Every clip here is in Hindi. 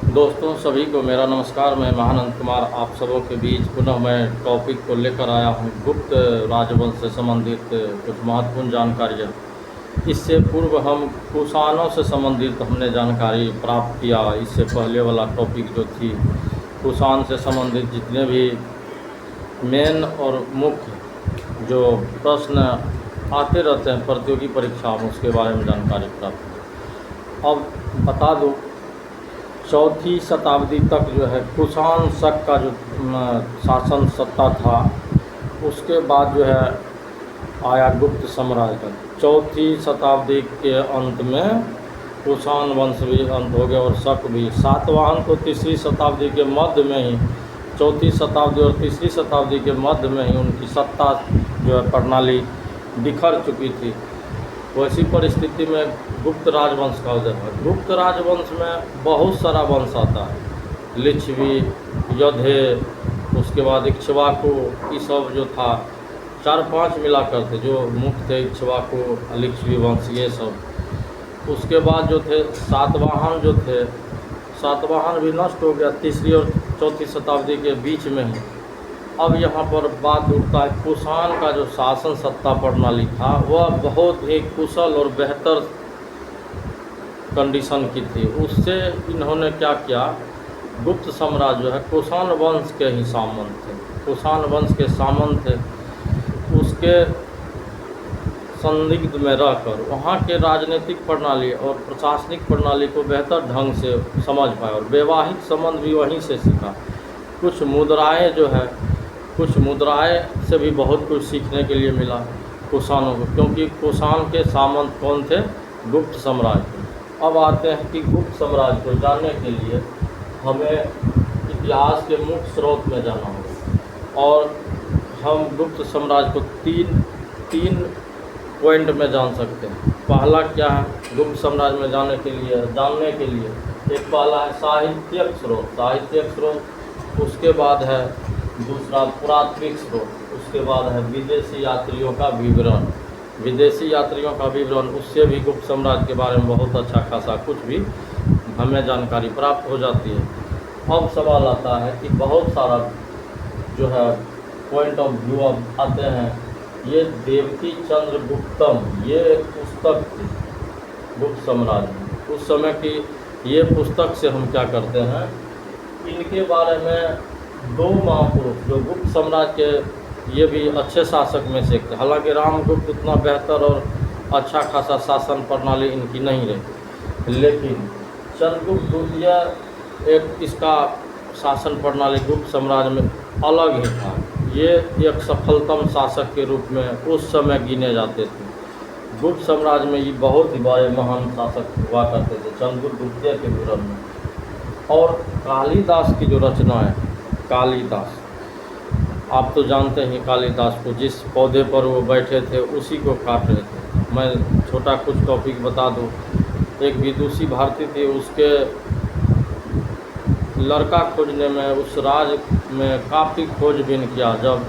दोस्तों सभी को मेरा नमस्कार। मैं महानंद कुमार आप सबों के बीच पुनः मैं टॉपिक को लेकर आया हूं। गुप्त राजवंश से संबंधित कुछ महत्वपूर्ण जानकारियाँ। इससे पूर्व हम कुषाणों से संबंधित हमने जानकारी प्राप्त किया। इससे पहले वाला टॉपिक जो थी कुषाण से संबंधित जितने भी मेन और मुख्य जो प्रश्न आते रहते हैं प्रतियोगी परीक्षा में, उसके बारे में जानकारी प्राप्त की। अब बता दूँ, चौथी शताब्दी तक जो है कुषाण शक का जो शासन सत्ता था, उसके बाद जो है आया गुप्त साम्राज्य का। चौथी शताब्दी के अंत में कुषाण वंश भी अंत हो गया और शक भी। सातवाहन तो तीसरी शताब्दी के मध्य में ही, चौथी शताब्दी और तीसरी शताब्दी के मध्य में ही उनकी सत्ता जो है प्रणाली बिखर चुकी थी। वैसी परिस्थिति में गुप्त राजवंश का उदय है। गुप्त राजवंश में बहुत सारा वंश आता है। लिच्छवी, योधे, उसके बाद इक्ष्वाकु, ये सब जो था 4-5 मिला करते जो मुख्य थे, इक्ष्वाकु, लिच्छवी वंश, ये सब। उसके बाद जो थे सातवाहन जो थे, सातवाहन भी नष्ट हो गया तीसरी और चौथी शताब्दी के बीच में ही। अब यहाँ पर बात उठता है कुषाण का जो शासन सत्ता प्रणाली था वह बहुत ही कुशल और बेहतर कंडीशन की थी। उससे इन्होंने क्या किया, गुप्त साम्राज्य जो है कुषाण वंश के ही सामंत थे, कुषाण वंश के सामंत थे। उसके संदिग्ध में रहकर वहाँ के राजनीतिक प्रणाली और प्रशासनिक प्रणाली को बेहतर ढंग से समझ पाए और वैवाहिक संबंध भी वहीं से सीखा। कुछ मुद्राएं जो है, कुछ मुद्राएं से भी बहुत कुछ सीखने के लिए मिला कुषाणों को, क्योंकि कुषाण के सामंत कौन थे, गुप्त साम्राज्य। अब आते हैं कि गुप्त साम्राज्य को जानने के लिए हमें इतिहास के मुख्य स्रोत में जाना होगा और हम गुप्त साम्राज्य को तीन पॉइंट में जान सकते हैं। पहला क्या है गुप्त साम्राज्य में जानने के लिए एक पहला है साहित्यिक स्रोत, उसके बाद है दूसरा पुरातात्विक स्रोत, उसके बाद है विदेशी यात्रियों का विवरण। उससे भी गुप्त साम्राज्य के बारे में बहुत अच्छा खासा कुछ भी हमें जानकारी प्राप्त हो जाती है। अब सवाल आता है कि बहुत सारा जो है पॉइंट ऑफ व्यू अब आते हैं। ये देवकी चंद्र गुप्तम, ये एक पुस्तक थी गुप्त साम्राज्य। उस समय की ये पुस्तक से हम क्या करते हैं, इनके बारे में दो महापुरुष जो गुप्त साम्राज्य के, ये भी अच्छे शासक में से एक थे। हालांकि रामगुप्त उतना बेहतर और अच्छा खासा शासन प्रणाली इनकी नहीं रही, लेकिन चंद्रगुप्त द्वितीय एक इसका शासन प्रणाली गुप्त साम्राज्य में अलग ही था। ये एक सफलतम शासक के रूप में उस समय गिने जाते थे। गुप्त साम्राज्य में ये बहुत ही बड़े महान शासक हुआ करते थे चंद्रगुप्त द्वितीय के विवरण में। और कालिदास की जो रचना है, कालिदास, आप तो जानते हैं कालिदास को, जिस पौधे पर वो बैठे थे उसी को काट रहे थे। मैं छोटा कुछ टॉपिक बता दूं। एक विदुषी भारती थी, उसके लड़का खोजने में उस राज में काफ़ी खोजबीन किया। जब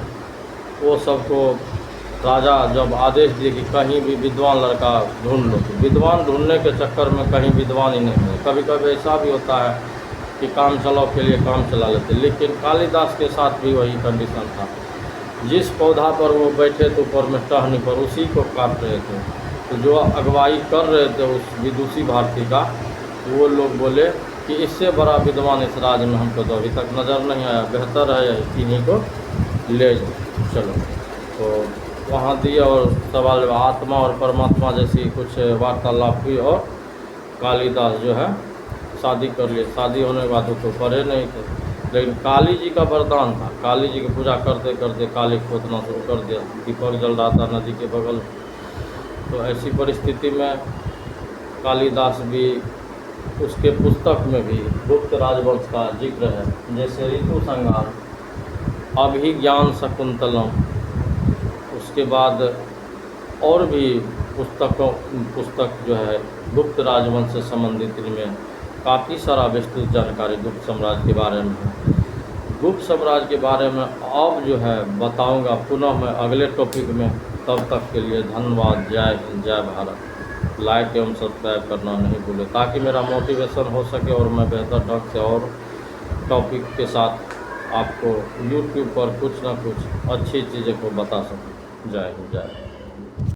वो सबको राजा जब आदेश दिए कि कहीं भी विद्वान लड़का ढूंढ लो, तो विद्वान ढूंढने के चक्कर में कहीं विद्वान ही नहीं मिले। कभी कभी ऐसा भी होता है कि काम चलाओ के लिए काम चला लेते, लेकिन कालिदास के साथ भी वही कंडीशन था। जिस पौधा पर वो बैठे थे ऊपर में टहनी पर, उसी को काट रहे थे। तो जो अगुवाई कर रहे थे उस विदुषी भारती का, वो लोग बोले कि इससे बड़ा विद्वान इस राज्य में हमको तो अभी तक नज़र नहीं आया, बेहतर है इन्हीं को ले जाओ। चलो, तो वहाँ दिए और सवाल आत्मा और परमात्मा जैसी कुछ वार्तालाप हुई और कालिदास जो है शादी कर लिए। शादी होने के बाद वो तो पढ़े नहीं थे, लेकिन काली जी का वरदान था। काली जी की पूजा करते करते काली खोदना शुरू कर दिया, दीपक जल रहा था नदी के बगल में। तो ऐसी परिस्थिति में कालिदास भी, उसके पुस्तक में भी गुप्त राजवंश का जिक्र है, जैसे ऋतु संहार, अभिज्ञान शकुंतलम, उसके बाद और भी पुस्तक जो है गुप्त राजवंश से संबंधित, इनमें काफ़ी सारा विस्तृत जानकारी गुप्त साम्राज्य के बारे में है। गुप्त साम्राज्य के बारे में अब जो है बताऊंगा पुनः मैं अगले टॉपिक में। तब तक के लिए धन्यवाद। जय हिंद, जय भारत। लाइक एवं सब्सक्राइब करना नहीं भूलें, ताकि मेरा मोटिवेशन हो सके और मैं बेहतर ढंग से और टॉपिक के साथ आपको यूट्यूब पर कुछ ना कुछ अच्छी चीज़ों को बता सकूं। जय हिंद, जय हिंद।